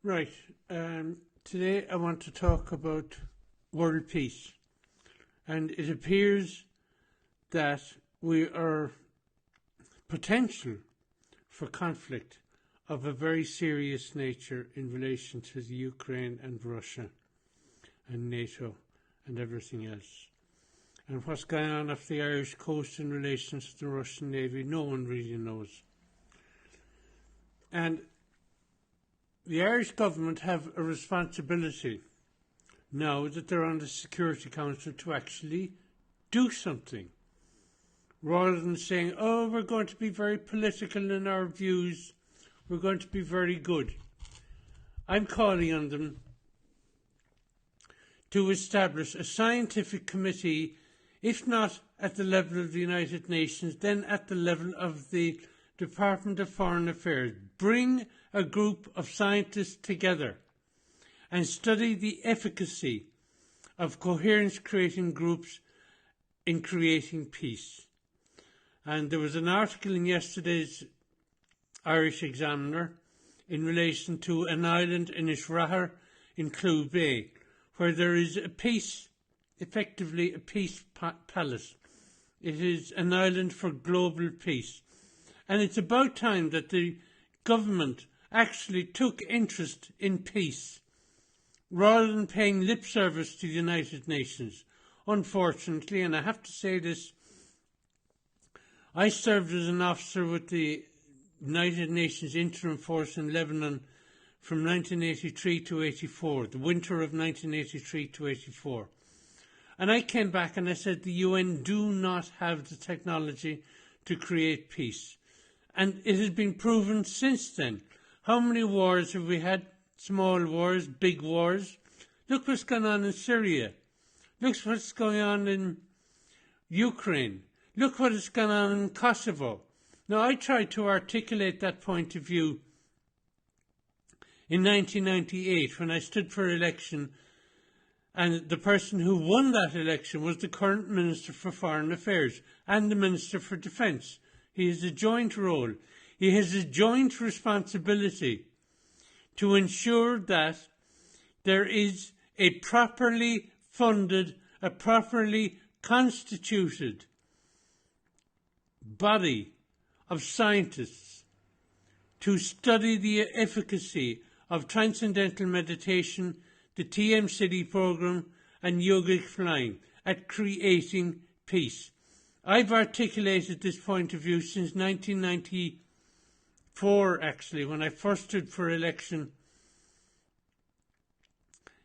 Right. Today I want to talk about world peace. And it appears that we are potential for conflict of a very serious nature in relation to the Ukraine and Russia and NATO and everything else. And what's going on off the Irish coast in relation to the Russian Navy, no one really knows. And the Irish government have a responsibility now that they're on the Security Council to actually do something, rather than saying, oh, we're going to be very political in our views, we're going to be very good. I'm calling on them to establish a scientific committee, if not at the level of the United Nations, then at the level of the Department of Foreign Affairs. Bring a group of scientists together and study the efficacy of coherence-creating groups in creating peace. And there was an article in yesterday's Irish Examiner in relation to an island in Israel in Clew Bay, where there is a peace, effectively a peace palace. It is an island for global peace. And it's about time that the government actually took interest in peace, rather than paying lip service to the United Nations. Unfortunately, and I have to say this, I served as an officer with the United Nations Interim Force in Lebanon from 1983 to 84, the winter of 1983 to 84. And I came back and I said the UN do not have the technology to create peace. And it has been proven since then. How many wars have we had? Small wars, big wars. Look what's going on in Syria. Look what's going on in Ukraine. Look what has gone on in Kosovo. Now, I tried to articulate that point of view in 1998 when I stood for election, and the person who won that election was the current Minister for Foreign Affairs and the Minister for Defence. He has a joint role. He has a joint responsibility to ensure that there is a properly funded, a properly constituted body of scientists to study the efficacy of Transcendental Meditation, the TM-Sidhi program and Yogic Flying at creating peace. I've articulated this point of view since 1994, actually, when I first stood for election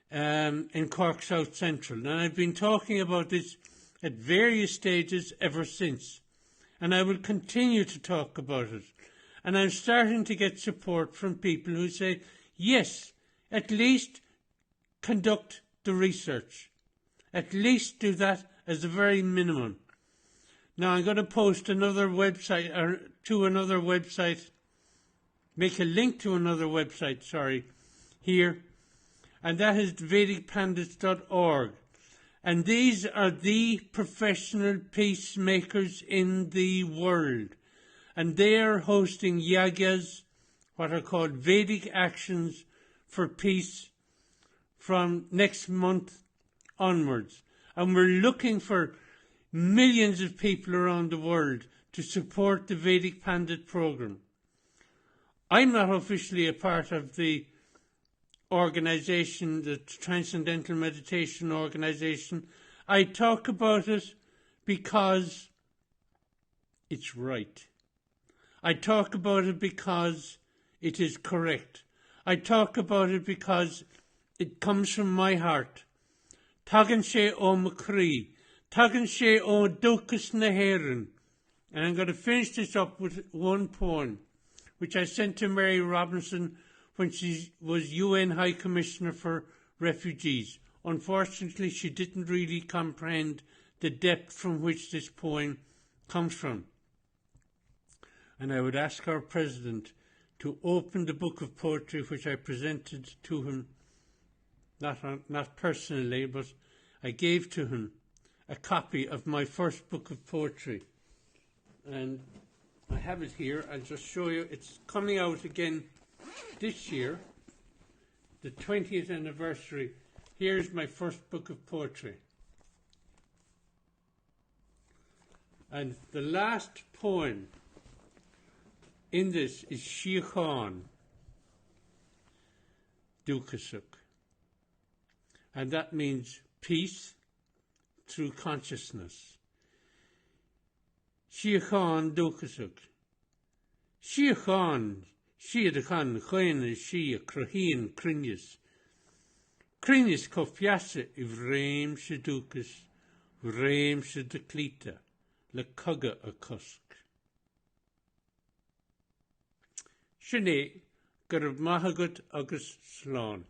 in Cork South Central. And I've been talking about this at various stages ever since. And I will continue to talk about it. And I'm starting to get support from people who say, yes, at least conduct the research. At least do that as a very minimum. Now I'm going to post another website, or to another website, make a link to another website, here. And that is vedicpandits.org. And these are the professional peacemakers in the world. And they are hosting yagyas, what are called Vedic Actions for Peace, from next month onwards. And we're looking for millions of people around the world to support the Vedic Pandit program. I'm not officially a part of the organization, the Transcendental Meditation organization. I talk about it because it's right. I talk about it because it is correct. I talk about it because it comes from my heart. Tagan sé ó macrí, tagan sé ó dúchas na hÉireann. And I'm going to finish this up with one poem, which I sent to Mary Robinson when she was UN High Commissioner for Refugees. Unfortunately, she didn't really comprehend the depth from which this poem comes from. And I would ask our President to open the book of poetry which I presented to him, not personally, but I gave to him a copy of my first book of poetry. And I have it here. I'll just show you. It's coming out again this year. the 20th anniversary, here's my first book of poetry. And the last poem in this is Síocháin Dúchasach. And that means peace through consciousness. Síocháin Dúchasach. Síocháin siadachan chuine sí a cruhíon crinnes. Crinnes có fiasa I bhréim se dúchas, bhréim se de clíta, le coga a cusc. Sinné gur maithagad agus slán.